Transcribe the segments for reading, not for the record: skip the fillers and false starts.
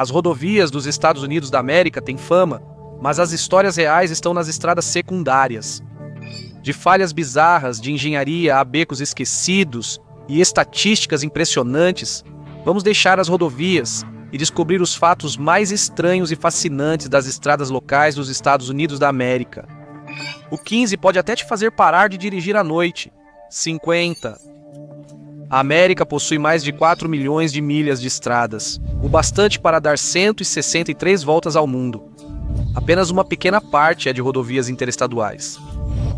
As rodovias dos Estados Unidos da América têm fama, mas as histórias reais estão nas estradas secundárias. De falhas bizarras de engenharia a becos esquecidos e estatísticas impressionantes, vamos deixar as rodovias e descobrir os fatos mais estranhos e fascinantes das estradas locais dos Estados Unidos da América. O 15 pode até te fazer parar de dirigir à noite. 50. A América possui mais de 4 milhões de milhas de estradas, o bastante para dar 163 voltas ao mundo. Apenas uma pequena parte é de rodovias interestaduais.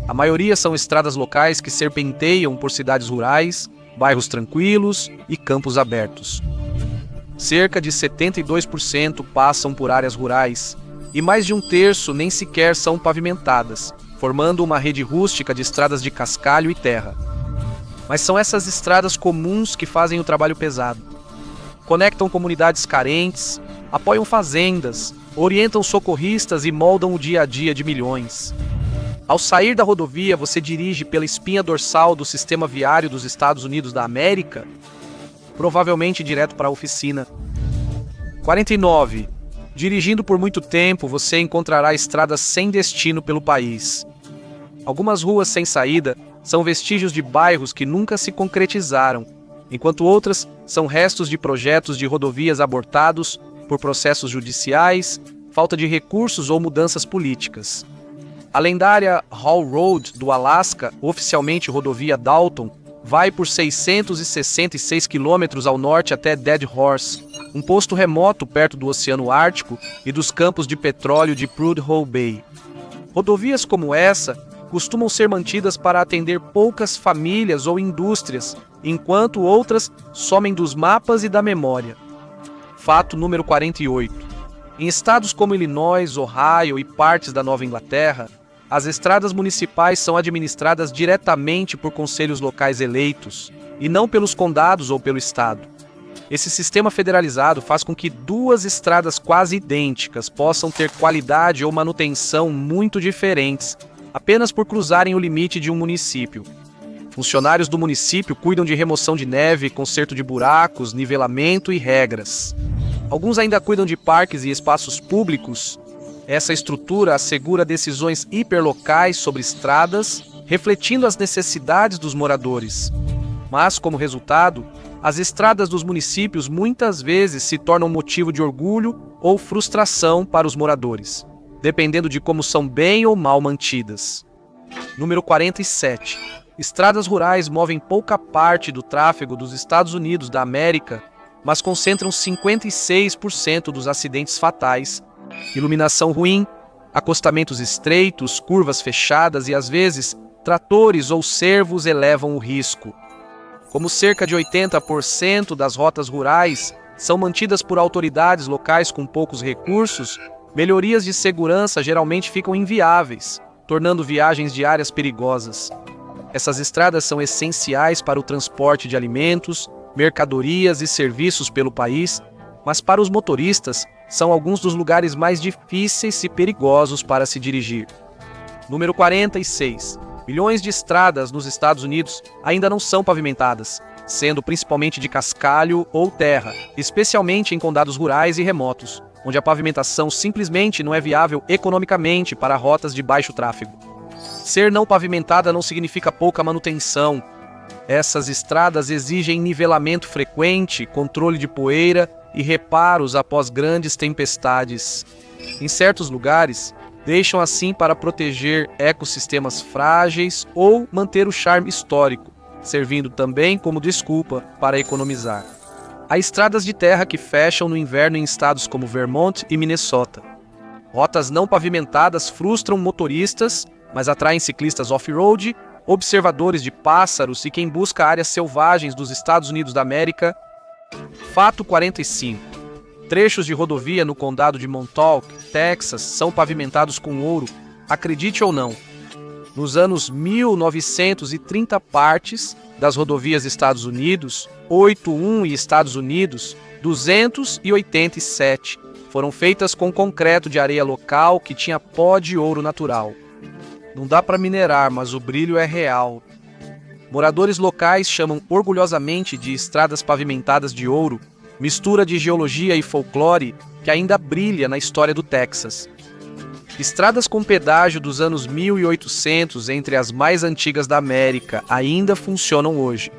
A maioria são estradas locais que serpenteiam por cidades rurais, bairros tranquilos e campos abertos. Cerca de 72% passam por áreas rurais, e mais de um terço nem sequer são pavimentadas, formando uma rede rústica de estradas de cascalho e terra. Mas são essas estradas comuns que fazem o trabalho pesado. Conectam comunidades carentes, apoiam fazendas, orientam socorristas e moldam o dia a dia de milhões. Ao sair da rodovia, você dirige pela espinha dorsal do sistema viário dos Estados Unidos da América, provavelmente direto para a oficina. 49. Dirigindo por muito tempo, você encontrará estradas sem destino pelo país. Algumas ruas sem saída são vestígios de bairros que nunca se concretizaram, enquanto outras são restos de projetos de rodovias abortados por processos judiciais, falta de recursos ou mudanças políticas. A lendária Hall Road do Alasca, oficialmente rodovia Dalton, vai por 666 quilômetros ao norte até Dead Horse, um posto remoto perto do Oceano Ártico e dos campos de petróleo de Prudhoe Bay. Rodovias como essa costumam ser mantidas para atender poucas famílias ou indústrias, enquanto outras somem dos mapas e da memória. Fato número 48. Em estados como Illinois, Ohio e partes da Nova Inglaterra, as estradas municipais são administradas diretamente por conselhos locais eleitos, e não pelos condados ou pelo estado. Esse sistema federalizado faz com que duas estradas quase idênticas possam ter qualidade ou manutenção muito diferentes, apenas por cruzarem o limite de um município. Funcionários do município cuidam de remoção de neve, conserto de buracos, nivelamento e regras. Alguns ainda cuidam de parques e espaços públicos. Essa estrutura assegura decisões hiperlocais sobre estradas, refletindo as necessidades dos moradores. Mas, como resultado, as estradas dos municípios muitas vezes se tornam motivo de orgulho ou frustração para os moradores, dependendo de como são bem ou mal mantidas. Número 47. Estradas rurais movem pouca parte do tráfego dos Estados Unidos da América, mas concentram 56% dos acidentes fatais. Iluminação ruim, acostamentos estreitos, curvas fechadas e, às vezes, tratores ou servos elevam o risco. Como cerca de 80% das rotas rurais são mantidas por autoridades locais com poucos recursos, melhorias de segurança geralmente ficam inviáveis, tornando viagens diárias perigosas. Essas estradas são essenciais para o transporte de alimentos, mercadorias e serviços pelo país, mas para os motoristas são alguns dos lugares mais difíceis e perigosos para se dirigir. Número 46. Milhões de estradas nos Estados Unidos ainda não são pavimentadas, sendo principalmente de cascalho ou terra, especialmente em condados rurais e remotos, onde a pavimentação simplesmente não é viável economicamente para rotas de baixo tráfego. Ser não pavimentada não significa pouca manutenção. Essas estradas exigem nivelamento frequente, controle de poeira e reparos após grandes tempestades. Em certos lugares, deixam assim para proteger ecossistemas frágeis ou manter o charme histórico, servindo também como desculpa para economizar. Há estradas de terra que fecham no inverno em estados como Vermont e Minnesota. Rotas não pavimentadas frustram motoristas, mas atraem ciclistas off-road, observadores de pássaros e quem busca áreas selvagens dos Estados Unidos da América. Fato 45. Trechos de rodovia no condado de Montauk, Texas, são pavimentados com ouro, acredite ou não. Nos anos 1930, partes das rodovias Estados Unidos, 81 e Estados Unidos, 287, foram feitas com concreto de areia local que tinha pó de ouro natural. Não dá para minerar, mas o brilho é real. Moradores locais chamam orgulhosamente de estradas pavimentadas de ouro, mistura de geologia e folclore que ainda brilha na história do Texas. Estradas com pedágio dos anos 1800, entre as mais antigas da América, ainda funcionam hoje.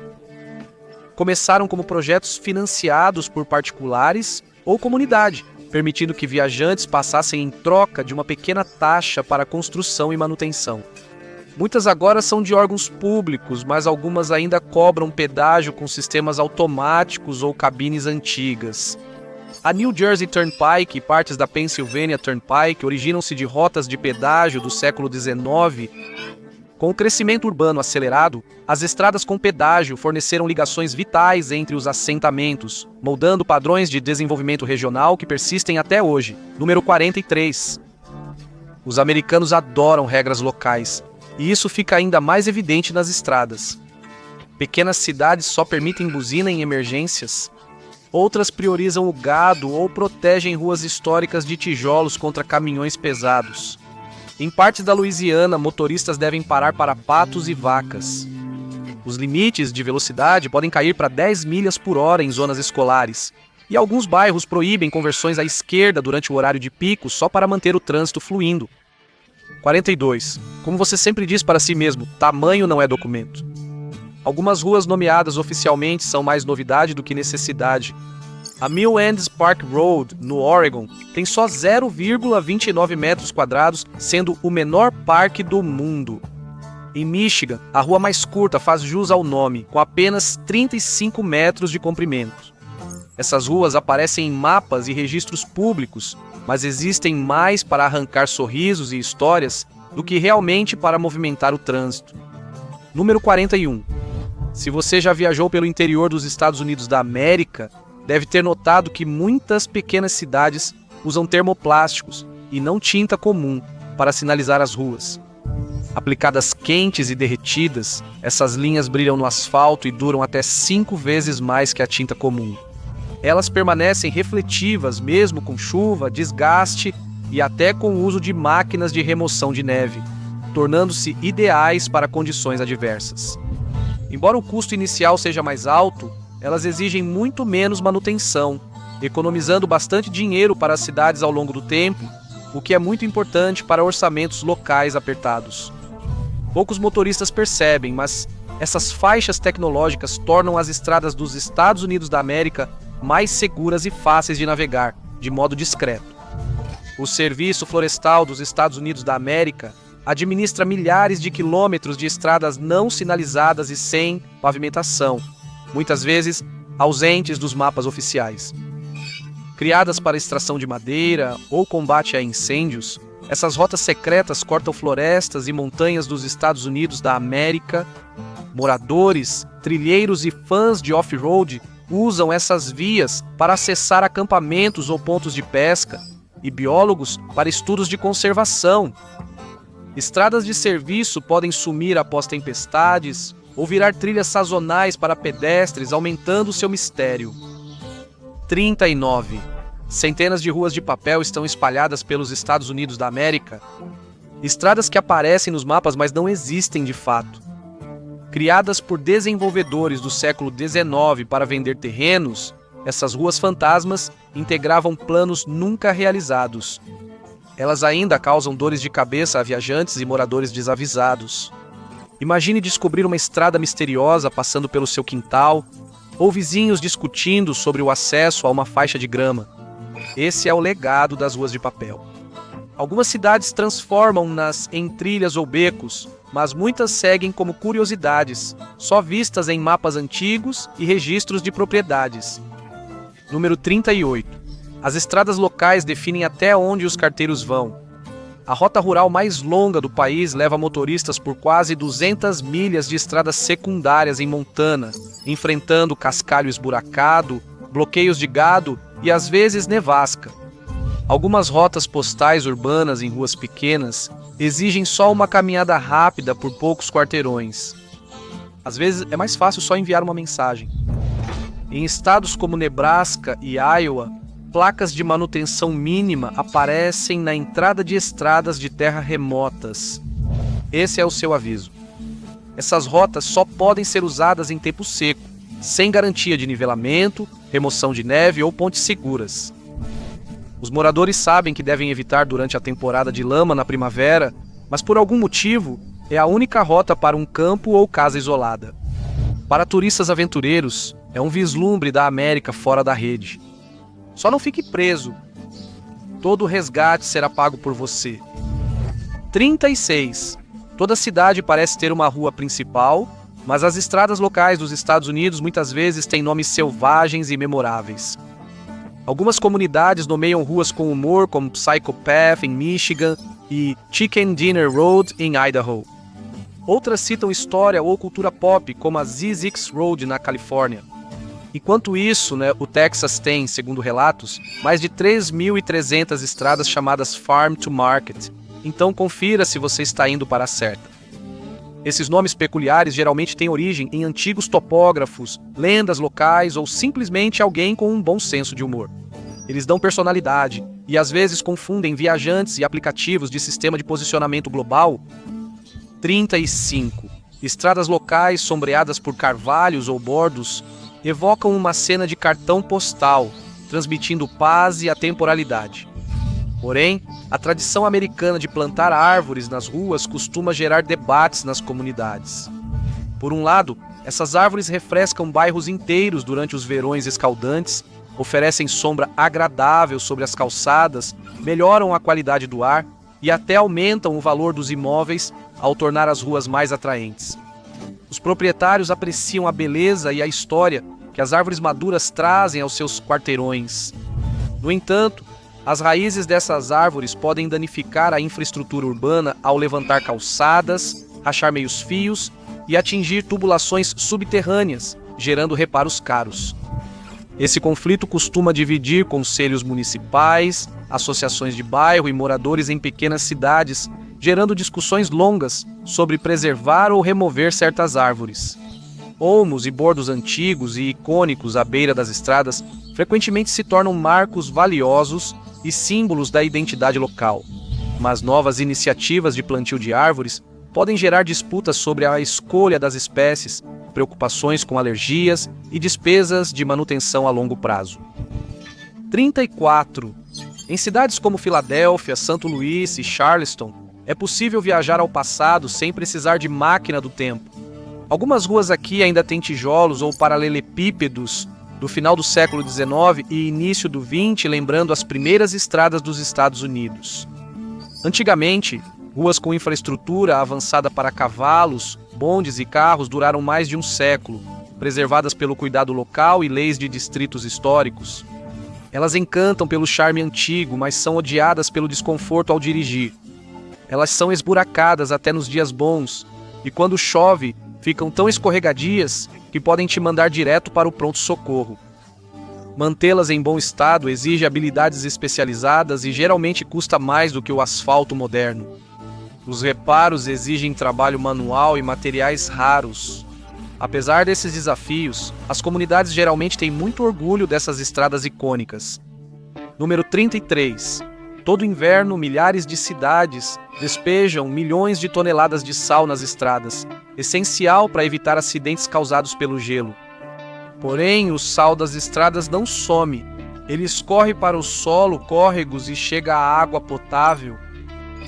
Começaram como projetos financiados por particulares ou comunidade, permitindo que viajantes passassem em troca de uma pequena taxa para construção e manutenção. Muitas agora são de órgãos públicos, mas algumas ainda cobram pedágio com sistemas automáticos ou cabines antigas. A New Jersey Turnpike e partes da Pennsylvania Turnpike originam-se de rotas de pedágio do século XIX. Com o crescimento urbano acelerado, as estradas com pedágio forneceram ligações vitais entre os assentamentos, moldando padrões de desenvolvimento regional que persistem até hoje. Número 43. Os americanos adoram regras locais, e isso fica ainda mais evidente nas estradas. Pequenas cidades só permitem buzina em emergências. Outras priorizam o gado ou protegem ruas históricas de tijolos contra caminhões pesados. Em partes da Louisiana, motoristas devem parar para patos e vacas. Os limites de velocidade podem cair para 10 milhas por hora em zonas escolares, e alguns bairros proíbem conversões à esquerda durante o horário de pico só para manter o trânsito fluindo. 42. Como você sempre diz para si mesmo, tamanho não é documento. Algumas ruas nomeadas oficialmente são mais novidade do que necessidade. A Mill End's Park Road, no Oregon, tem só 0,29 metros quadrados, sendo o menor parque do mundo. Em Michigan, a rua mais curta faz jus ao nome, com apenas 35 metros de comprimento. Essas ruas aparecem em mapas e registros públicos, mas existem mais para arrancar sorrisos e histórias do que realmente para movimentar o trânsito. Número 41. Se você já viajou pelo interior dos Estados Unidos da América, deve ter notado que muitas pequenas cidades usam termoplásticos e não tinta comum para sinalizar as ruas. Aplicadas quentes e derretidas, essas linhas brilham no asfalto e duram até 5 vezes mais que a tinta comum. Elas permanecem refletivas mesmo com chuva, desgaste e até com o uso de máquinas de remoção de neve, tornando-se ideais para condições adversas. Embora o custo inicial seja mais alto, elas exigem muito menos manutenção, economizando bastante dinheiro para as cidades ao longo do tempo, o que é muito importante para orçamentos locais apertados. Poucos motoristas percebem, mas essas faixas tecnológicas tornam as estradas dos Estados Unidos da América mais seguras e fáceis de navegar, de modo discreto. O Serviço Florestal dos Estados Unidos da América administra milhares de quilômetros de estradas não sinalizadas e sem pavimentação, muitas vezes ausentes dos mapas oficiais. Criadas para extração de madeira ou combate a incêndios, essas rotas secretas cortam florestas e montanhas dos Estados Unidos da América. Moradores, trilheiros e fãs de off-road usam essas vias para acessar acampamentos ou pontos de pesca, e biólogos para estudos de conservação. Estradas de serviço podem sumir após tempestades ou virar trilhas sazonais para pedestres, aumentando seu mistério. 39. Centenas de ruas de papel estão espalhadas pelos Estados Unidos da América. Estradas que aparecem nos mapas, mas não existem de fato. Criadas por desenvolvedores do século XIX para vender terrenos, essas ruas fantasmas integravam planos nunca realizados. Elas ainda causam dores de cabeça a viajantes e moradores desavisados. Imagine descobrir uma estrada misteriosa passando pelo seu quintal, ou vizinhos discutindo sobre o acesso a uma faixa de grama. Esse é o legado das ruas de papel. Algumas cidades transformam-nas em trilhas ou becos, mas muitas seguem como curiosidades, só vistas em mapas antigos e registros de propriedades. Número 38. As estradas locais definem até onde os carteiros vão. A rota rural mais longa do país leva motoristas por quase 200 milhas de estradas secundárias em Montana, enfrentando cascalho esburacado, bloqueios de gado e às vezes nevasca. Algumas rotas postais urbanas em ruas pequenas exigem só uma caminhada rápida por poucos quarteirões. Às vezes é mais fácil só enviar uma mensagem. Em estados como Nebraska e Iowa, placas de manutenção mínima aparecem na entrada de estradas de terra remotas. Esse é o seu aviso. Essas rotas só podem ser usadas em tempo seco, sem garantia de nivelamento, remoção de neve ou pontes seguras. Os moradores sabem que devem evitar durante a temporada de lama na primavera, mas por algum motivo é a única rota para um campo ou casa isolada. Para turistas aventureiros, é um vislumbre da América fora da rede. Só não fique preso. Todo o resgate será pago por você. 36. Toda cidade parece ter uma rua principal, mas as estradas locais dos Estados Unidos muitas vezes têm nomes selvagens e memoráveis. Algumas comunidades nomeiam ruas com humor, como Psycho Path, em Michigan, e Chicken Dinner Road, em Idaho. Outras citam história ou cultura pop, como a ZZ Road, na Califórnia. Enquanto isso, o Texas tem, segundo relatos, mais de 3.300 estradas chamadas Farm to Market. Então confira se você está indo para a certa. Esses nomes peculiares geralmente têm origem em antigos topógrafos, lendas locais ou simplesmente alguém com um bom senso de humor. Eles dão personalidade e às vezes confundem viajantes e aplicativos de sistema de posicionamento global. 35. Estradas locais sombreadas por carvalhos ou bordos evocam uma cena de cartão postal, transmitindo paz e atemporalidade. Porém, a tradição americana de plantar árvores nas ruas costuma gerar debates nas comunidades. Por um lado, essas árvores refrescam bairros inteiros durante os verões escaldantes, oferecem sombra agradável sobre as calçadas, melhoram a qualidade do ar e até aumentam o valor dos imóveis ao tornar as ruas mais atraentes. Os proprietários apreciam a beleza e a história que as árvores maduras trazem aos seus quarteirões. No entanto, as raízes dessas árvores podem danificar a infraestrutura urbana ao levantar calçadas, rachar meios-fios e atingir tubulações subterrâneas, gerando reparos caros. Esse conflito costuma dividir conselhos municipais, associações de bairro e moradores em pequenas cidades, gerando discussões longas sobre preservar ou remover certas árvores. Olmos e bordos antigos e icônicos à beira das estradas frequentemente se tornam marcos valiosos e símbolos da identidade local. Mas novas iniciativas de plantio de árvores podem gerar disputas sobre a escolha das espécies, preocupações com alergias e despesas de manutenção a longo prazo. 34. Em cidades como Filadélfia, Santo Luís e Charleston, é possível viajar ao passado sem precisar de máquina do tempo. Algumas ruas aqui ainda têm tijolos ou paralelepípedos do final do século XIX e início do XX, lembrando as primeiras estradas dos Estados Unidos. Antigamente, ruas com infraestrutura avançada para cavalos, bondes e carros duraram mais de um século, preservadas pelo cuidado local e leis de distritos históricos. Elas encantam pelo charme antigo, mas são odiadas pelo desconforto ao dirigir. Elas são esburacadas até nos dias bons, e quando chove, ficam tão escorregadias que podem te mandar direto para o pronto-socorro. Mantê-las em bom estado exige habilidades especializadas e geralmente custa mais do que o asfalto moderno. Os reparos exigem trabalho manual e materiais raros. Apesar desses desafios, as comunidades geralmente têm muito orgulho dessas estradas icônicas. Número 33. Todo inverno, milhares de cidades despejam milhões de toneladas de sal nas estradas, essencial para evitar acidentes causados pelo gelo. Porém, o sal das estradas não some. Ele escorre para o solo, córregos e chega à água potável.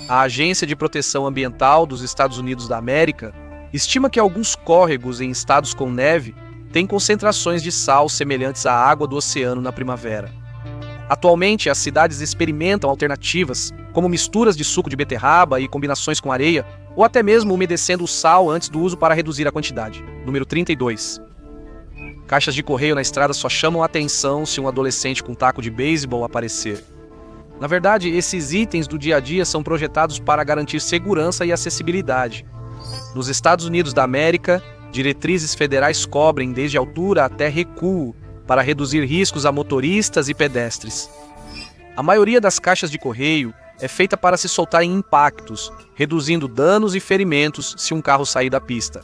A Agência de Proteção Ambiental dos Estados Unidos da América estima que alguns córregos em estados com neve têm concentrações de sal semelhantes à água do oceano na primavera. Atualmente, as cidades experimentam alternativas, como misturas de suco de beterraba e combinações com areia, ou até mesmo umedecendo o sal antes do uso para reduzir a quantidade. Número 32. Caixas de correio na estrada só chamam a atenção se um adolescente com taco de beisebol aparecer. Na verdade, esses itens do dia a dia são projetados para garantir segurança e acessibilidade. Nos Estados Unidos da América, diretrizes federais cobrem desde altura até recuo para reduzir riscos a motoristas e pedestres. A maioria das caixas de correio é feita para se soltar em impactos, reduzindo danos e ferimentos se um carro sair da pista.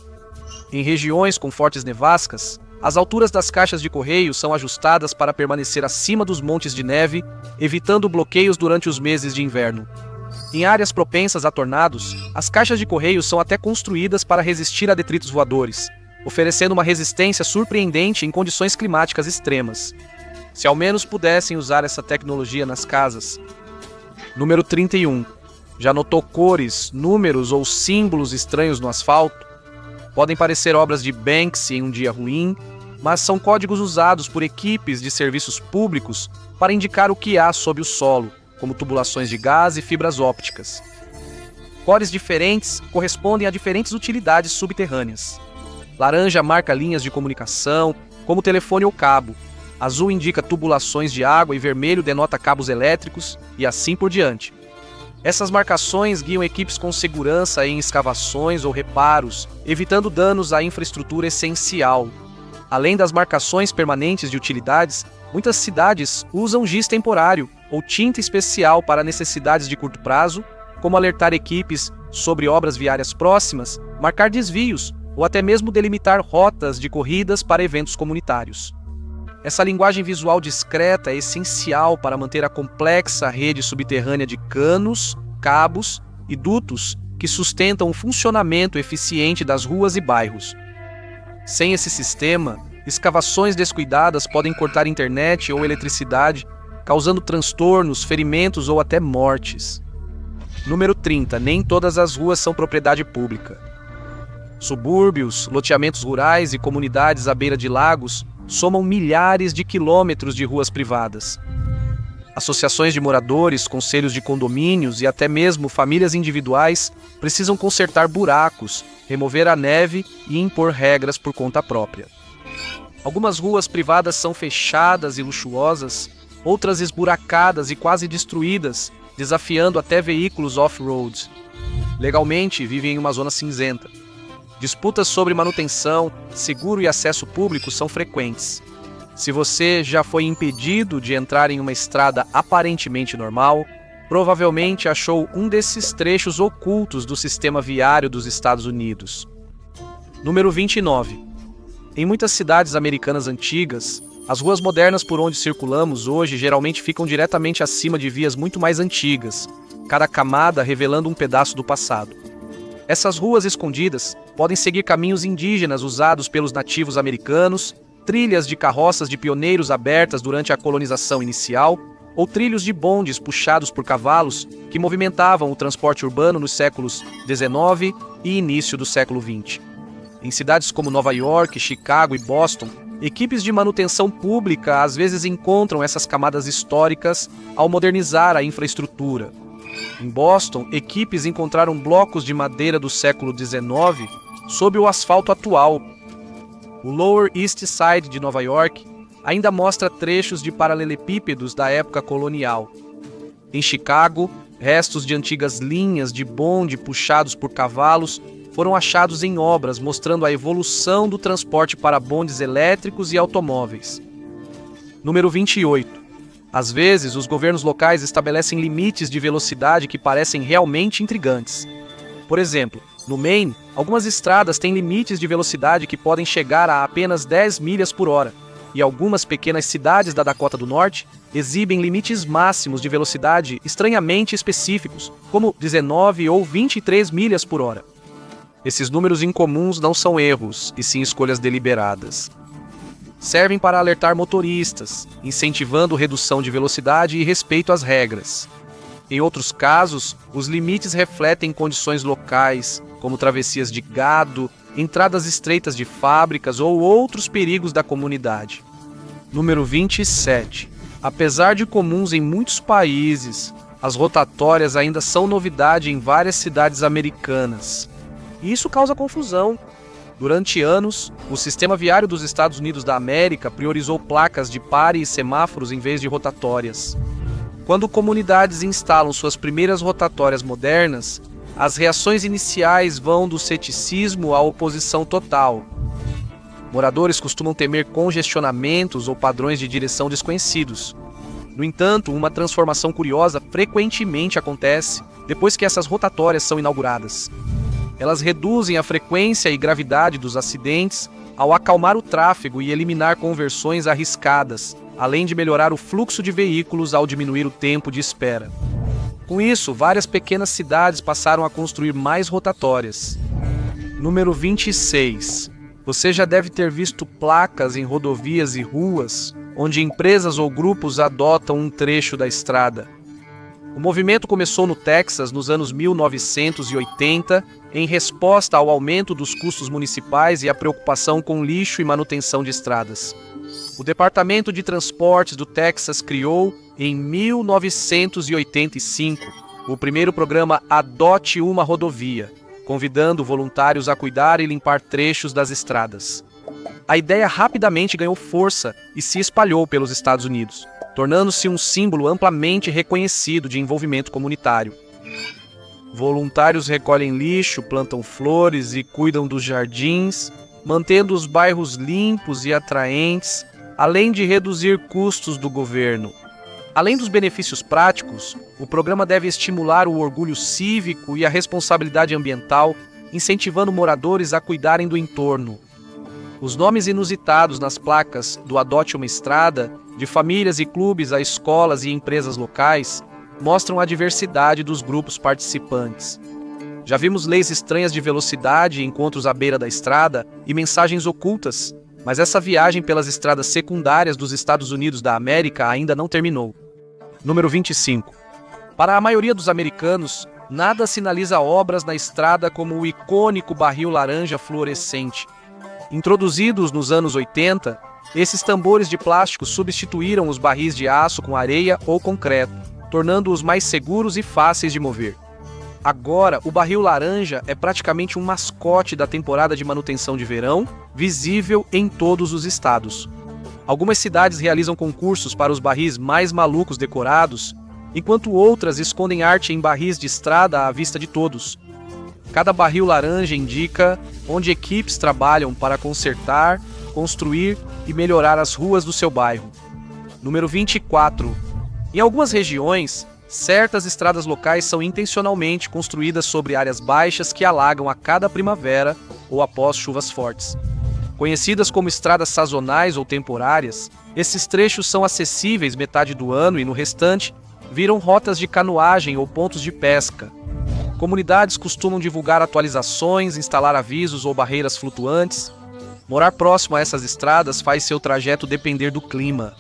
Em regiões com fortes nevascas, as alturas das caixas de correio são ajustadas para permanecer acima dos montes de neve, evitando bloqueios durante os meses de inverno. Em áreas propensas a tornados, as caixas de correio são até construídas para resistir a detritos voadores, oferecendo uma resistência surpreendente em condições climáticas extremas. Se ao menos pudessem usar essa tecnologia nas casas. Número 31. Já notou cores, números ou símbolos estranhos no asfalto? Podem parecer obras de Banksy em um dia ruim, mas são códigos usados por equipes de serviços públicos para indicar o que há sob o solo, como tubulações de gás e fibras ópticas. Cores diferentes correspondem a diferentes utilidades subterrâneas. Laranja marca linhas de comunicação, como telefone ou cabo. Azul indica tubulações de água e vermelho denota cabos elétricos, e assim por diante. Essas marcações guiam equipes com segurança em escavações ou reparos, evitando danos à infraestrutura essencial. Além das marcações permanentes de utilidades, muitas cidades usam giz temporário ou tinta especial para necessidades de curto prazo, como alertar equipes sobre obras viárias próximas, marcar desvios ou até mesmo delimitar rotas de corridas para eventos comunitários. Essa linguagem visual discreta é essencial para manter a complexa rede subterrânea de canos, cabos e dutos que sustentam o funcionamento eficiente das ruas e bairros. Sem esse sistema, escavações descuidadas podem cortar internet ou eletricidade, causando transtornos, ferimentos ou até mortes. Número 30. Nem todas as ruas são propriedade pública. Subúrbios, loteamentos rurais e comunidades à beira de lagos somam milhares de quilômetros de ruas privadas. Associações de moradores, conselhos de condomínios e até mesmo famílias individuais precisam consertar buracos, remover a neve e impor regras por conta própria. Algumas ruas privadas são fechadas e luxuosas, outras esburacadas e quase destruídas, desafiando até veículos off-road. Legalmente, vivem em uma zona cinzenta. Disputas sobre manutenção, seguro e acesso público são frequentes. Se você já foi impedido de entrar em uma estrada aparentemente normal, provavelmente achou um desses trechos ocultos do sistema viário dos Estados Unidos. Número 29. Em muitas cidades americanas antigas, as ruas modernas por onde circulamos hoje geralmente ficam diretamente acima de vias muito mais antigas, cada camada revelando um pedaço do passado. Essas ruas escondidas podem seguir caminhos indígenas usados pelos nativos americanos, trilhas de carroças de pioneiros abertas durante a colonização inicial, ou trilhos de bondes puxados por cavalos que movimentavam o transporte urbano nos séculos XIX e início do século XX. Em cidades como Nova York, Chicago e Boston, equipes de manutenção pública às vezes encontram essas camadas históricas ao modernizar a infraestrutura. Em Boston, equipes encontraram blocos de madeira do século XIX sob o asfalto atual. O Lower East Side de Nova York ainda mostra trechos de paralelepípedos da época colonial. Em Chicago, restos de antigas linhas de bonde puxados por cavalos foram achados em obras mostrando a evolução do transporte para bondes elétricos e automóveis. Número 28. Às vezes, os governos locais estabelecem limites de velocidade que parecem realmente intrigantes. Por exemplo, no Maine, algumas estradas têm limites de velocidade que podem chegar a apenas 10 milhas por hora, e algumas pequenas cidades da Dakota do Norte exibem limites máximos de velocidade estranhamente específicos, como 19 ou 23 milhas por hora. Esses números incomuns não são erros, e sim escolhas deliberadas. Servem para alertar motoristas, incentivando redução de velocidade e respeito às regras. Em outros casos, os limites refletem condições locais, como travessias de gado, entradas estreitas de fábricas ou outros perigos da comunidade. Número 27. Apesar de comuns em muitos países, as rotatórias ainda são novidade em várias cidades americanas. E isso causa confusão. Durante anos, o sistema viário dos Estados Unidos da América priorizou placas de pare e semáforos em vez de rotatórias. Quando comunidades instalam suas primeiras rotatórias modernas, as reações iniciais vão do ceticismo à oposição total. Moradores costumam temer congestionamentos ou padrões de direção desconhecidos. No entanto, uma transformação curiosa frequentemente acontece depois que essas rotatórias são inauguradas. Elas reduzem a frequência e gravidade dos acidentes ao acalmar o tráfego e eliminar conversões arriscadas, além de melhorar o fluxo de veículos ao diminuir o tempo de espera. Com isso, várias pequenas cidades passaram a construir mais rotatórias. Número 26. Você já deve ter visto placas em rodovias e ruas onde empresas ou grupos adotam um trecho da estrada. O movimento começou no Texas nos anos 1980, em resposta ao aumento dos custos municipais e à preocupação com lixo e manutenção de estradas. O Departamento de Transportes do Texas criou, em 1985, o primeiro programa Adote uma Rodovia, convidando voluntários a cuidar e limpar trechos das estradas. A ideia rapidamente ganhou força e se espalhou pelos Estados Unidos, tornando-se um símbolo amplamente reconhecido de envolvimento comunitário. Voluntários recolhem lixo, plantam flores e cuidam dos jardins, mantendo os bairros limpos e atraentes, além de reduzir custos do governo. Além dos benefícios práticos, o programa deve estimular o orgulho cívico e a responsabilidade ambiental, incentivando moradores a cuidarem do entorno. Os nomes inusitados nas placas do Adote uma Estrada, de famílias e clubes a escolas e empresas locais, mostram a diversidade dos grupos participantes. Já vimos leis estranhas de velocidade, encontros à beira da estrada e mensagens ocultas, mas essa viagem pelas estradas secundárias dos Estados Unidos da América ainda não terminou. Número 25. Para a maioria dos americanos, nada sinaliza obras na estrada como o icônico barril laranja fluorescente. Introduzidos nos anos 80, esses tambores de plástico substituíram os barris de aço com areia ou concreto, tornando-os mais seguros e fáceis de mover. Agora, o barril laranja é praticamente um mascote da temporada de manutenção de verão, visível em todos os estados. Algumas cidades realizam concursos para os barris mais malucos decorados, enquanto outras escondem arte em barris de estrada à vista de todos. Cada barril laranja indica onde equipes trabalham para consertar, construir e melhorar as ruas do seu bairro. Número 24. Em algumas regiões, certas estradas locais são intencionalmente construídas sobre áreas baixas que alagam a cada primavera ou após chuvas fortes. Conhecidas como estradas sazonais ou temporárias, esses trechos são acessíveis metade do ano e no restante viram rotas de canoagem ou pontos de pesca. Comunidades costumam divulgar atualizações, instalar avisos ou barreiras flutuantes. Morar próximo a essas estradas faz seu trajeto depender do clima.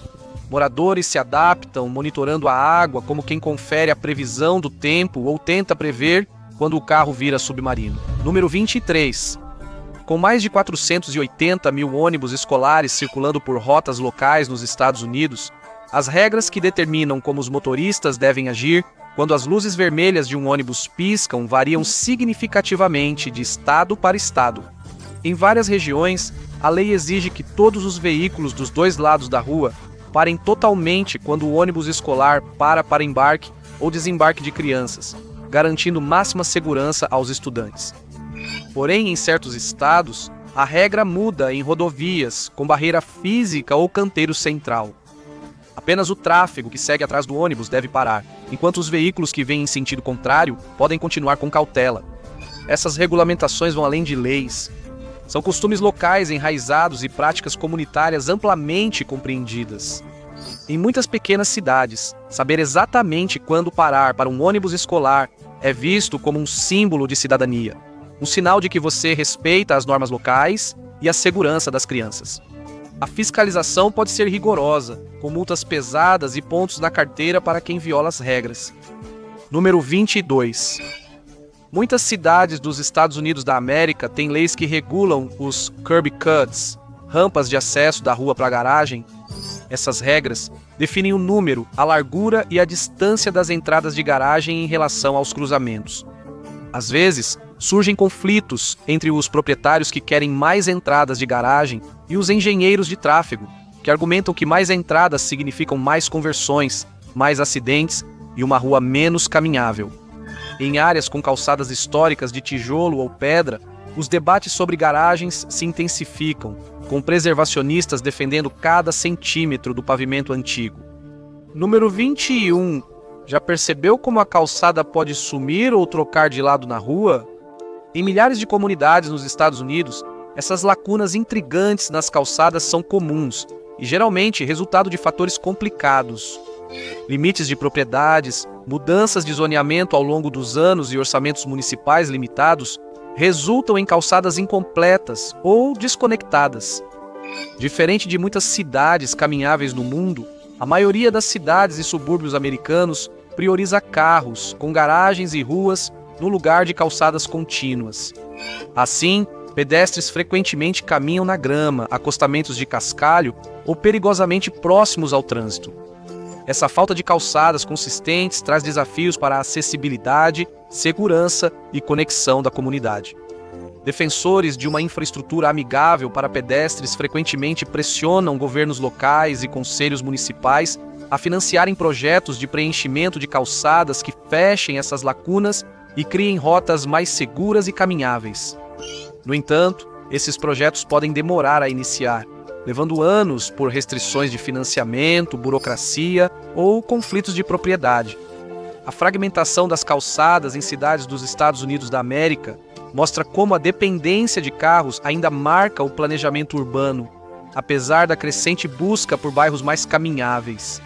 Moradores se adaptam, monitorando a água como quem confere a previsão do tempo ou tenta prever quando o carro vira submarino. Número 23. Com mais de 480 mil ônibus escolares circulando por rotas locais nos Estados Unidos, as regras que determinam como os motoristas devem agir quando as luzes vermelhas de um ônibus piscam variam significativamente de estado para estado. Em várias regiões, a lei exige que todos os veículos dos dois lados da rua parem totalmente quando o ônibus escolar para embarque ou desembarque de crianças, garantindo máxima segurança aos estudantes. Porém, em certos estados, a regra muda em rodovias, com barreira física ou canteiro central. Apenas o tráfego que segue atrás do ônibus deve parar, enquanto os veículos que vêm em sentido contrário podem continuar com cautela. Essas regulamentações vão além de leis. São costumes locais enraizados e práticas comunitárias amplamente compreendidas. Em muitas pequenas cidades, saber exatamente quando parar para um ônibus escolar é visto como um símbolo de cidadania, um sinal de que você respeita as normas locais e a segurança das crianças. A fiscalização pode ser rigorosa, com multas pesadas e pontos na carteira para quem viola as regras. Número 22. Muitas cidades dos Estados Unidos da América têm leis que regulam os curb cuts, rampas de acesso da rua para a garagem. Essas regras definem o número, a largura e a distância das entradas de garagem em relação aos cruzamentos. Às vezes, surgem conflitos entre os proprietários que querem mais entradas de garagem e os engenheiros de tráfego, que argumentam que mais entradas significam mais conversões, mais acidentes e uma rua menos caminhável. Em áreas com calçadas históricas de tijolo ou pedra, os debates sobre garagens se intensificam, com preservacionistas defendendo cada centímetro do pavimento antigo. Número 21. Já percebeu como a calçada pode sumir ou trocar de lado na rua? Em milhares de comunidades nos Estados Unidos, essas lacunas intrigantes nas calçadas são comuns e geralmente resultado de fatores complicados. Limites de propriedades, mudanças de zoneamento ao longo dos anos e orçamentos municipais limitados resultam em calçadas incompletas ou desconectadas. Diferente de muitas cidades caminháveis no mundo, a maioria das cidades e subúrbios americanos prioriza carros, com garagens e ruas, no lugar de calçadas contínuas. Assim, pedestres frequentemente caminham na grama, acostamentos de cascalho ou perigosamente próximos ao trânsito. Essa falta de calçadas consistentes traz desafios para a acessibilidade, segurança e conexão da comunidade. Defensores de uma infraestrutura amigável para pedestres frequentemente pressionam governos locais e conselhos municipais a financiarem projetos de preenchimento de calçadas que fechem essas lacunas e criem rotas mais seguras e caminháveis. No entanto, esses projetos podem demorar a iniciar, levando anos por restrições de financiamento, burocracia ou conflitos de propriedade. A fragmentação das calçadas em cidades dos Estados Unidos da América mostra como a dependência de carros ainda marca o planejamento urbano, apesar da crescente busca por bairros mais caminháveis.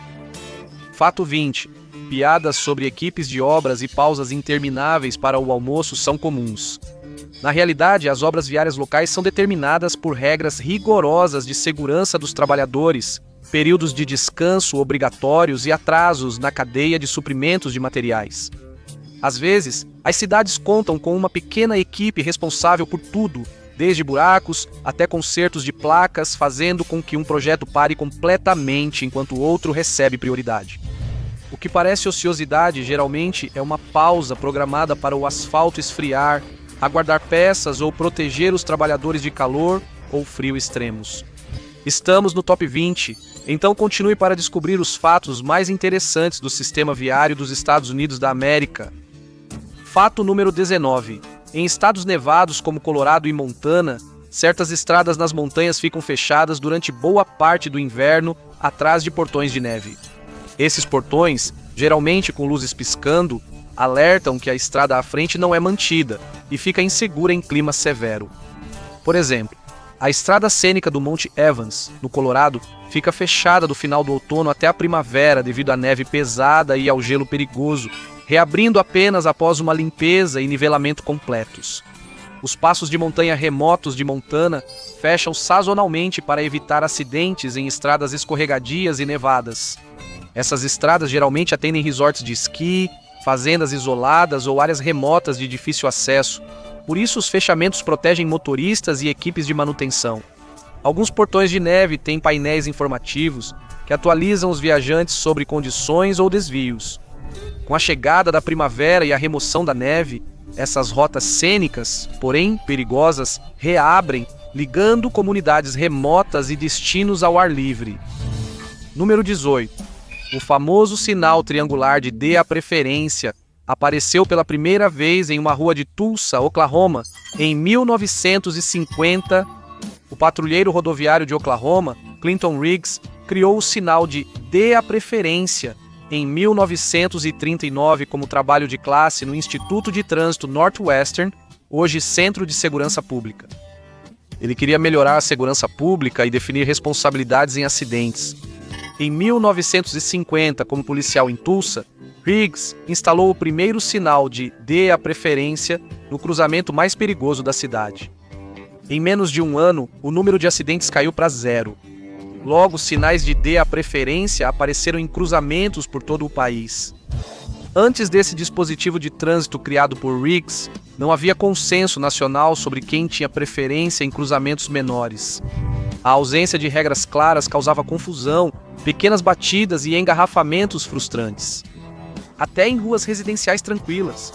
Fato 20. Piadas sobre equipes de obras e pausas intermináveis para o almoço são comuns. Na realidade, as obras viárias locais são determinadas por regras rigorosas de segurança dos trabalhadores, períodos de descanso obrigatórios e atrasos na cadeia de suprimentos de materiais. Às vezes, as cidades contam com uma pequena equipe responsável por tudo, desde buracos até consertos de placas, fazendo com que um projeto pare completamente enquanto o outro recebe prioridade. O que parece ociosidade geralmente é uma pausa programada para o asfalto esfriar, aguardar peças ou proteger os trabalhadores de calor ou frio extremos. Estamos no Top 20, então continue para descobrir os fatos mais interessantes do sistema viário dos Estados Unidos da América. Fato número 19. Em estados nevados como Colorado e Montana, certas estradas nas montanhas ficam fechadas durante boa parte do inverno atrás de portões de neve. Esses portões, geralmente com luzes piscando, alertam que a estrada à frente não é mantida e fica insegura em clima severo. Por exemplo, a estrada cênica do Monte Evans, no Colorado, fica fechada do final do outono até a primavera devido à neve pesada e ao gelo perigoso, reabrindo apenas após uma limpeza e nivelamento completos. Os passos de montanha remotos de Montana fecham sazonalmente para evitar acidentes em estradas escorregadias e nevadas. Essas estradas geralmente atendem resorts de esqui, fazendas isoladas ou áreas remotas de difícil acesso. Por isso, os fechamentos protegem motoristas e equipes de manutenção. Alguns portões de neve têm painéis informativos que atualizam os viajantes sobre condições ou desvios. Com a chegada da primavera e a remoção da neve, essas rotas cênicas, porém perigosas, reabrem, ligando comunidades remotas e destinos ao ar livre. Número 18. O famoso sinal triangular de dê a preferência apareceu pela primeira vez em uma rua de Tulsa, Oklahoma, em 1950. O patrulheiro rodoviário de Oklahoma, Clinton Riggs, criou o sinal de dê a preferência em 1939 como trabalho de classe no Instituto de Trânsito Northwestern, hoje Centro de Segurança Pública. Ele queria melhorar a segurança pública e definir responsabilidades em acidentes. Em 1950, como policial em Tulsa, Riggs instalou o primeiro sinal de dê a preferência no cruzamento mais perigoso da cidade. Em menos de um ano, o número de acidentes caiu para 0. Logo, sinais de dê a preferência apareceram em cruzamentos por todo o país. Antes desse dispositivo de trânsito criado por Riggs, não havia consenso nacional sobre quem tinha preferência em cruzamentos menores. A ausência de regras claras causava confusão, pequenas batidas e engarrafamentos frustrantes. Até em ruas residenciais tranquilas.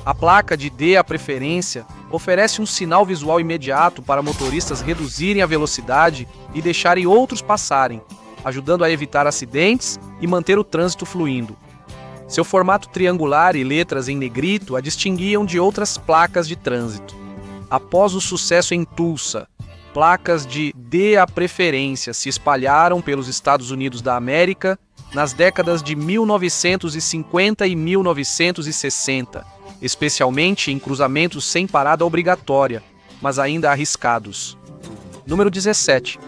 A placa de dê a preferência oferece um sinal visual imediato para motoristas reduzirem a velocidade e deixarem outros passarem, ajudando a evitar acidentes e manter o trânsito fluindo. Seu formato triangular e letras em negrito a distinguiam de outras placas de trânsito. Após o sucesso em Tulsa, placas de dê a preferência se espalharam pelos Estados Unidos da América nas décadas de 1950 e 1960, especialmente em cruzamentos sem parada obrigatória, mas ainda arriscados. Número 17.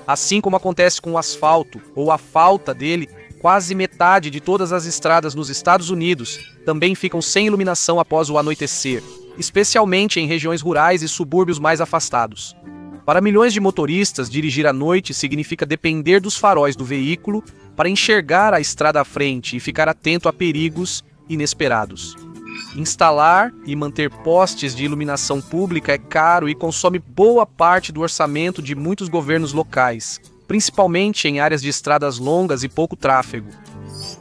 Assim como acontece com o asfalto, ou a falta dele, quase metade de todas as estradas nos Estados Unidos também ficam sem iluminação após o anoitecer, especialmente em regiões rurais e subúrbios mais afastados. Para milhões de motoristas, dirigir à noite significa depender dos faróis do veículo para enxergar a estrada à frente e ficar atento a perigos inesperados. Instalar e manter postes de iluminação pública é caro e consome boa parte do orçamento de muitos governos locais, principalmente em áreas de estradas longas e pouco tráfego.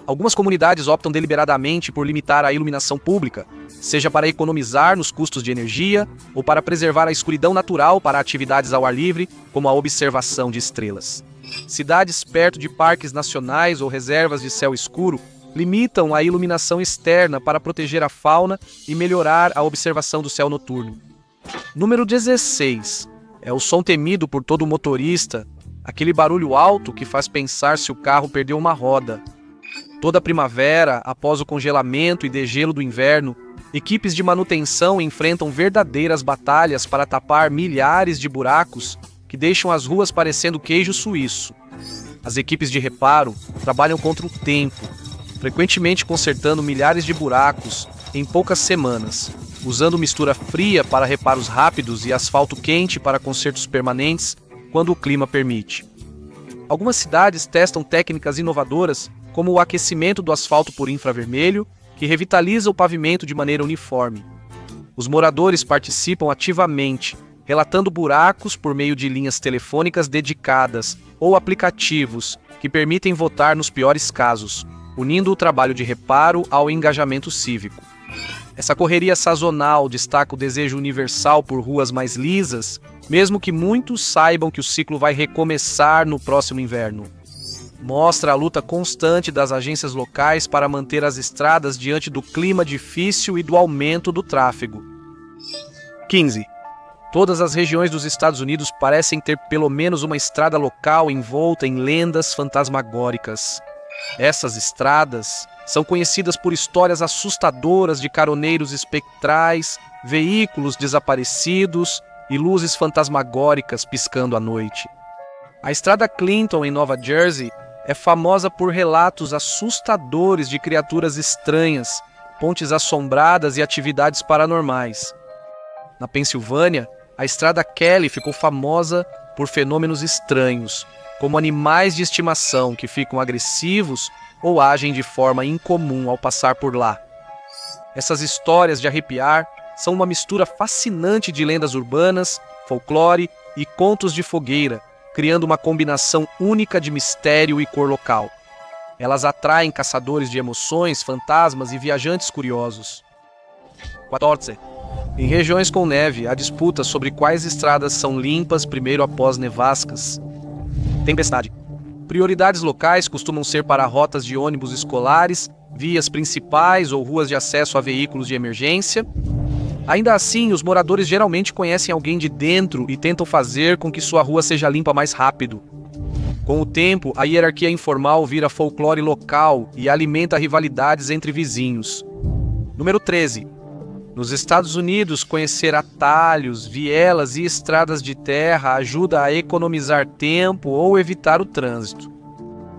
Algumas comunidades optam deliberadamente por limitar a iluminação pública, seja para economizar nos custos de energia ou para preservar a escuridão natural para atividades ao ar livre, como a observação de estrelas. Cidades perto de parques nacionais ou reservas de céu escuro limitam a iluminação externa para proteger a fauna e melhorar a observação do céu noturno. Número 16. É o som temido por todo motorista, aquele barulho alto que faz pensar se o carro perdeu uma roda. Toda primavera, após o congelamento e degelo do inverno, equipes de manutenção enfrentam verdadeiras batalhas para tapar milhares de buracos que deixam as ruas parecendo queijo suíço. As equipes de reparo trabalham contra o tempo, frequentemente consertando milhares de buracos em poucas semanas, usando mistura fria para reparos rápidos e asfalto quente para consertos permanentes quando o clima permite. Algumas cidades testam técnicas inovadoras, como o aquecimento do asfalto por infravermelho, que revitaliza o pavimento de maneira uniforme. Os moradores participam ativamente, relatando buracos por meio de linhas telefônicas dedicadas ou aplicativos que permitem votar nos piores casos, unindo o trabalho de reparo ao engajamento cívico. Essa correria sazonal destaca o desejo universal por ruas mais lisas, mesmo que muitos saibam que o ciclo vai recomeçar no próximo inverno. Mostra a luta constante das agências locais para manter as estradas diante do clima difícil e do aumento do tráfego. 15. Todas as regiões dos Estados Unidos parecem ter pelo menos uma estrada local envolta em lendas fantasmagóricas. Essas estradas são conhecidas por histórias assustadoras de caroneiros espectrais, veículos desaparecidos e luzes fantasmagóricas piscando à noite. A estrada Clinton, em Nova Jersey, é famosa por relatos assustadores de criaturas estranhas, pontes assombradas e atividades paranormais. Na Pensilvânia, a estrada Kelly ficou famosa por fenômenos estranhos, como animais de estimação que ficam agressivos ou agem de forma incomum ao passar por lá. Essas histórias de arrepiar são uma mistura fascinante de lendas urbanas, folclore e contos de fogueira, criando uma combinação única de mistério e cor local. Elas atraem caçadores de emoções, fantasmas e viajantes curiosos. 14. Em regiões com neve, há disputas sobre quais estradas são limpas primeiro após nevascas. Tempestade. Prioridades locais costumam ser para rotas de ônibus escolares, vias principais ou ruas de acesso a veículos de emergência. Ainda assim, os moradores geralmente conhecem alguém de dentro e tentam fazer com que sua rua seja limpa mais rápido. Com o tempo, a hierarquia informal vira folclore local e alimenta rivalidades entre vizinhos. Número 13. Nos Estados Unidos, conhecer atalhos, vielas e estradas de terra ajuda a economizar tempo ou evitar o trânsito.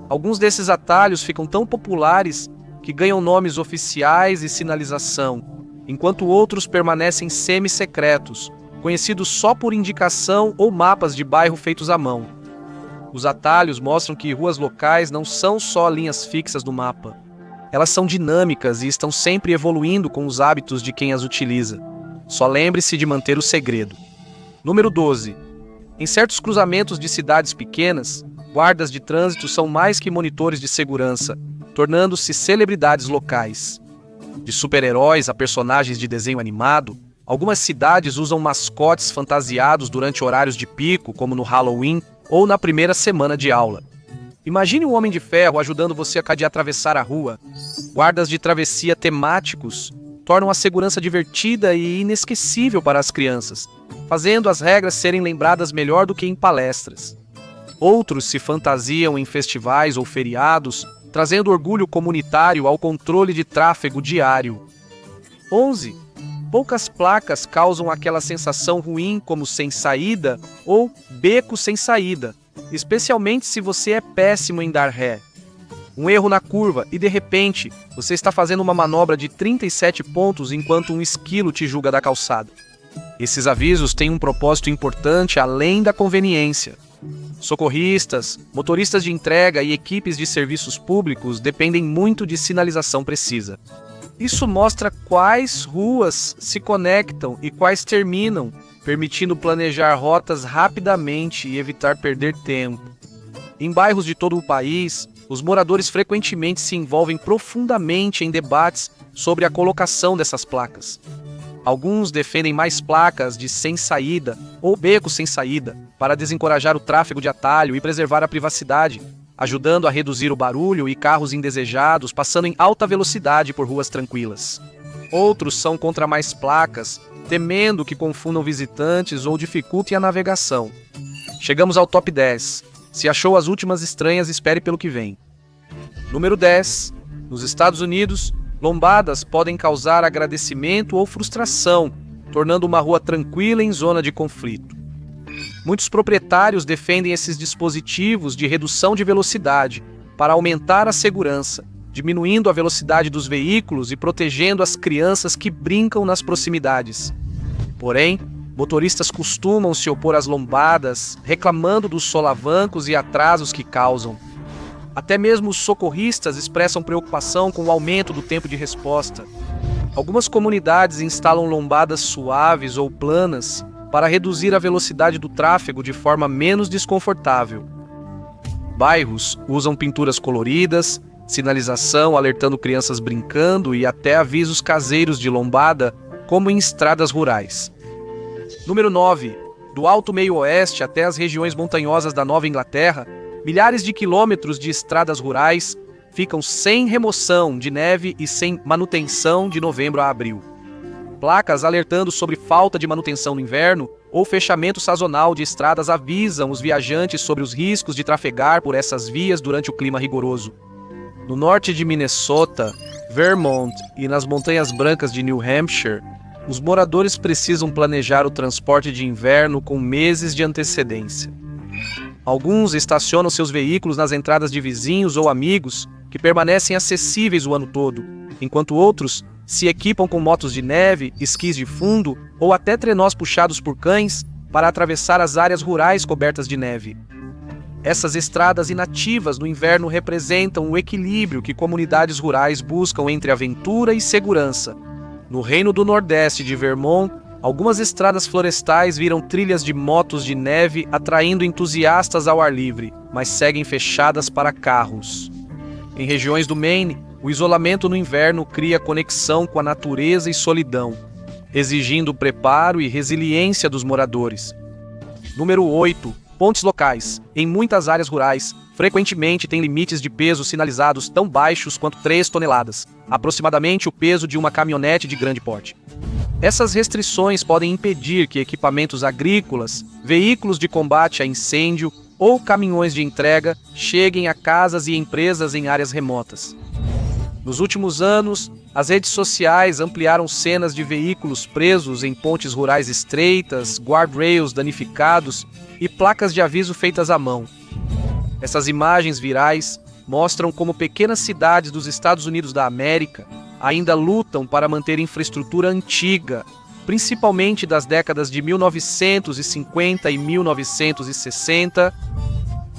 Alguns desses atalhos ficam tão populares que ganham nomes oficiais e sinalização, enquanto outros permanecem semi-secretos, conhecidos só por indicação ou mapas de bairro feitos à mão. Os atalhos mostram que ruas locais não são só linhas fixas do mapa. Elas são dinâmicas e estão sempre evoluindo com os hábitos de quem as utiliza. Só lembre-se de manter o segredo. Número 12. Em certos cruzamentos de cidades pequenas, guardas de trânsito são mais que monitores de segurança, tornando-se celebridades locais. De super-heróis a personagens de desenho animado, algumas cidades usam mascotes fantasiados durante horários de pico, como no Halloween ou na primeira semana de aula. Imagine um Homem de Ferro ajudando você a atravessar a rua. Guardas de travessia temáticos tornam a segurança divertida e inesquecível para as crianças, fazendo as regras serem lembradas melhor do que em palestras. Outros se fantasiam em festivais ou feriados, trazendo orgulho comunitário ao controle de tráfego diário. 11. Poucas placas causam aquela sensação ruim como sem saída ou beco sem saída, especialmente se você é péssimo em dar ré. Um erro na curva e, de repente, você está fazendo uma manobra de 37 pontos enquanto um esquilo te julga da calçada. Esses avisos têm um propósito importante além da conveniência. Socorristas, motoristas de entrega e equipes de serviços públicos dependem muito de sinalização precisa. Isso mostra quais ruas se conectam e quais terminam, permitindo planejar rotas rapidamente e evitar perder tempo. Em bairros de todo o país, os moradores frequentemente se envolvem profundamente em debates sobre a colocação dessas placas. Alguns defendem mais placas de sem saída ou becos sem saída para desencorajar o tráfego de atalho e preservar a privacidade, ajudando a reduzir o barulho e carros indesejados passando em alta velocidade por ruas tranquilas. Outros são contra mais placas, temendo que confundam visitantes ou dificultem a navegação. Chegamos ao top 10. Se achou as últimas estranhas, espere pelo que vem. Número 10. Nos Estados Unidos, lombadas podem causar agradecimento ou frustração, tornando uma rua tranquila em zona de conflito. Muitos proprietários defendem esses dispositivos de redução de velocidade para aumentar a segurança, diminuindo a velocidade dos veículos e protegendo as crianças que brincam nas proximidades. Porém, motoristas costumam se opor às lombadas, reclamando dos solavancos e atrasos que causam. Até mesmo os socorristas expressam preocupação com o aumento do tempo de resposta. Algumas comunidades instalam lombadas suaves ou planas para reduzir a velocidade do tráfego de forma menos desconfortável. Bairros usam pinturas coloridas, sinalização alertando crianças brincando e até avisos caseiros de lombada, como em estradas rurais. Número 9. Do Alto Meio Oeste até as regiões montanhosas da Nova Inglaterra, milhares de quilômetros de estradas rurais ficam sem remoção de neve e sem manutenção de novembro a abril. Placas alertando sobre falta de manutenção no inverno ou fechamento sazonal de estradas avisam os viajantes sobre os riscos de trafegar por essas vias durante o clima rigoroso. No norte de Minnesota, Vermont e nas Montanhas Brancas de New Hampshire, os moradores precisam planejar o transporte de inverno com meses de antecedência. Alguns estacionam seus veículos nas entradas de vizinhos ou amigos, que permanecem acessíveis o ano todo, enquanto outros se equipam com motos de neve, esquis de fundo ou até trenós puxados por cães para atravessar as áreas rurais cobertas de neve. Essas estradas inativas no inverno representam o equilíbrio que comunidades rurais buscam entre aventura e segurança. No Reino do Nordeste de Vermont, algumas estradas florestais viram trilhas de motos de neve atraindo entusiastas ao ar livre, mas seguem fechadas para carros. Em regiões do Maine, o isolamento no inverno cria conexão com a natureza e solidão, exigindo preparo e resiliência dos moradores. Número 8. Pontes locais. Em muitas áreas rurais, frequentemente têm limites de peso sinalizados tão baixos quanto 3 toneladas, aproximadamente o peso de uma caminhonete de grande porte. Essas restrições podem impedir que equipamentos agrícolas, veículos de combate a incêndio ou caminhões de entrega cheguem a casas e empresas em áreas remotas. Nos últimos anos, as redes sociais ampliaram cenas de veículos presos em pontes rurais estreitas, guardrails danificados e placas de aviso feitas à mão. Essas imagens virais mostram como pequenas cidades dos Estados Unidos da América ainda lutam para manter infraestrutura antiga, principalmente das décadas de 1950 e 1960.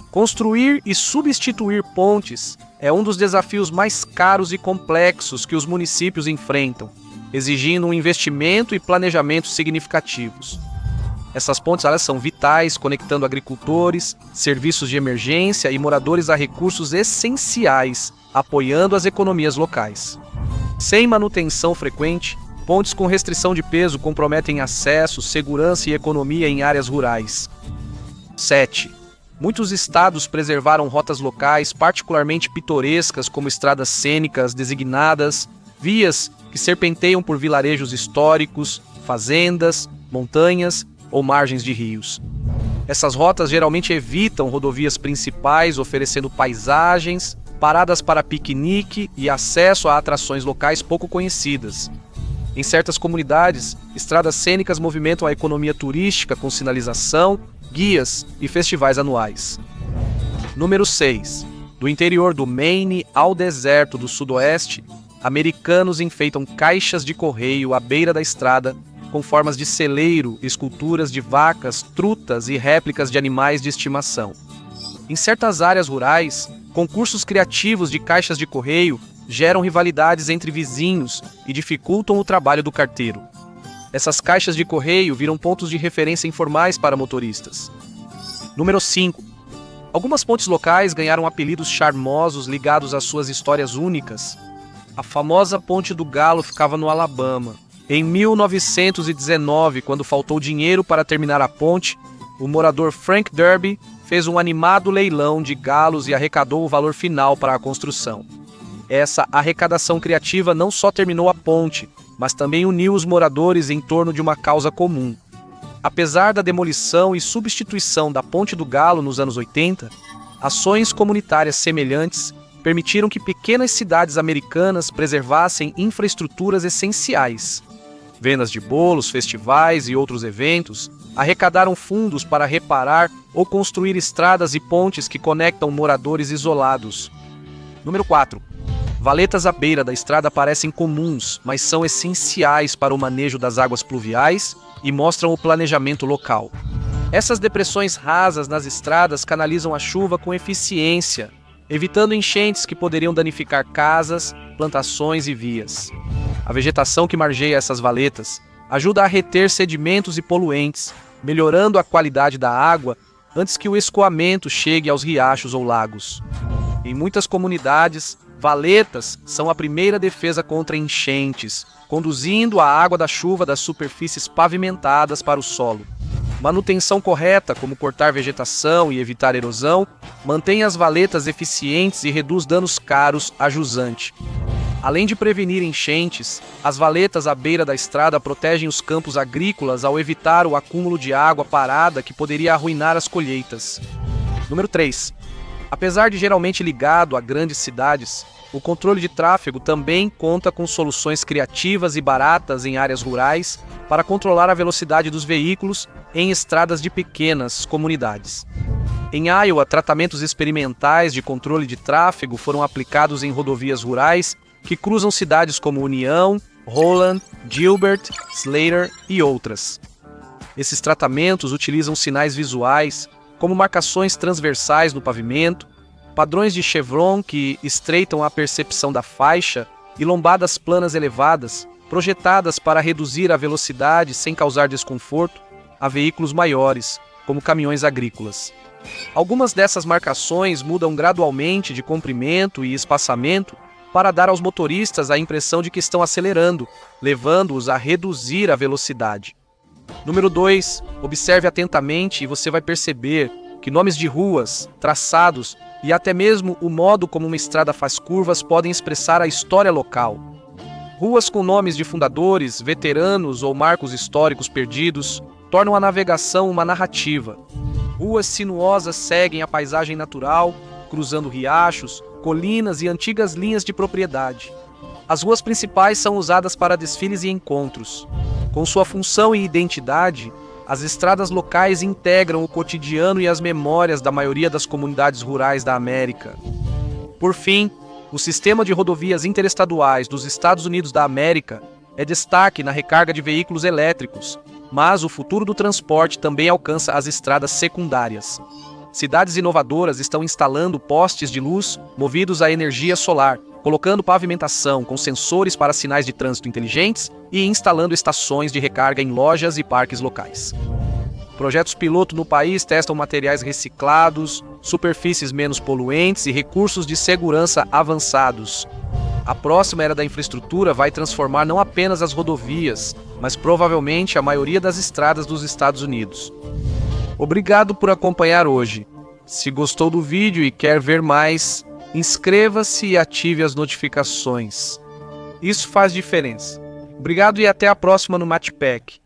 Construir e substituir pontes é um dos desafios mais caros e complexos que os municípios enfrentam, exigindo um investimento e planejamento significativos. Essas pontes elas são vitais, conectando agricultores, serviços de emergência e moradores a recursos essenciais, apoiando as economias locais. Sem manutenção frequente, pontes com restrição de peso comprometem acesso, segurança e economia em áreas rurais. 7. Muitos estados preservaram rotas locais particularmente pitorescas como estradas cênicas designadas, vias que serpenteiam por vilarejos históricos, fazendas, montanhas ou margens de rios. Essas rotas geralmente evitam rodovias principais, oferecendo paisagens, paradas para piquenique e acesso a atrações locais pouco conhecidas. Em certas comunidades, estradas cênicas movimentam a economia turística com sinalização, guias e festivais anuais. Número 6. Do interior do Maine ao deserto do sudoeste, americanos enfeitam caixas de correio à beira da estrada com formas de celeiro, esculturas de vacas, trutas e réplicas de animais de estimação. Em certas áreas rurais, concursos criativos de caixas de correio geram rivalidades entre vizinhos e dificultam o trabalho do carteiro. Essas caixas de correio viram pontos de referência informais para motoristas. Número 5. Algumas pontes locais ganharam apelidos charmosos ligados às suas histórias únicas. A famosa Ponte do Galo ficava no Alabama. Em 1919, quando faltou dinheiro para terminar a ponte, o morador Frank Derby fez um animado leilão de galos e arrecadou o valor final para a construção. Essa arrecadação criativa não só terminou a ponte, mas também uniu os moradores em torno de uma causa comum. Apesar da demolição e substituição da Ponte do Galo nos anos 80, ações comunitárias semelhantes permitiram que pequenas cidades americanas preservassem infraestruturas essenciais. Vendas de bolos, festivais e outros eventos arrecadaram fundos para reparar ou construir estradas e pontes que conectam moradores isolados. Número 4. Valetas à beira da estrada parecem comuns, mas são essenciais para o manejo das águas pluviais e mostram o planejamento local. Essas depressões rasas nas estradas canalizam a chuva com eficiência, evitando enchentes que poderiam danificar casas, plantações e vias. A vegetação que margeia essas valetas ajuda a reter sedimentos e poluentes, melhorando a qualidade da água antes que o escoamento chegue aos riachos ou lagos. Em muitas comunidades, valetas são a primeira defesa contra enchentes, conduzindo a água da chuva das superfícies pavimentadas para o solo. Manutenção correta, como cortar vegetação e evitar erosão, mantém as valetas eficientes e reduz danos caros a jusante. Além de prevenir enchentes, as valetas à beira da estrada protegem os campos agrícolas ao evitar o acúmulo de água parada que poderia arruinar as colheitas. Número 3. Apesar de geralmente ligado a grandes cidades, o controle de tráfego também conta com soluções criativas e baratas em áreas rurais para controlar a velocidade dos veículos em estradas de pequenas comunidades. Em Iowa, tratamentos experimentais de controle de tráfego foram aplicados em rodovias rurais que cruzam cidades como União, Holland, Gilbert, Slater e outras. Esses tratamentos utilizam sinais visuais, como marcações transversais no pavimento, padrões de chevron que estreitam a percepção da faixa e lombadas planas elevadas, projetadas para reduzir a velocidade sem causar desconforto a veículos maiores, como caminhões agrícolas. Algumas dessas marcações mudam gradualmente de comprimento e espaçamento para dar aos motoristas a impressão de que estão acelerando, levando-os a reduzir a velocidade. Número 2. Observe atentamente e você vai perceber que nomes de ruas, traçados e até mesmo o modo como uma estrada faz curvas podem expressar a história local. Ruas com nomes de fundadores, veteranos ou marcos históricos perdidos tornam a navegação uma narrativa. Ruas sinuosas seguem a paisagem natural, cruzando riachos, colinas e antigas linhas de propriedade. As ruas principais são usadas para desfiles e encontros. Com sua função e identidade, as estradas locais integram o cotidiano e as memórias da maioria das comunidades rurais da América. Por fim, o sistema de rodovias interestaduais dos Estados Unidos da América é destaque na recarga de veículos elétricos, mas o futuro do transporte também alcança as estradas secundárias. Cidades inovadoras estão instalando postes de luz movidos à energia solar, colocando pavimentação com sensores para sinais de trânsito inteligentes e instalando estações de recarga em lojas e parques locais. Projetos piloto no país testam materiais reciclados, superfícies menos poluentes e recursos de segurança avançados. A próxima era da infraestrutura vai transformar não apenas as rodovias, mas provavelmente a maioria das estradas dos Estados Unidos. Obrigado por acompanhar hoje. Se gostou do vídeo e quer ver mais, inscreva-se e ative as notificações. Isso faz diferença. Obrigado e até a próxima no MatPack.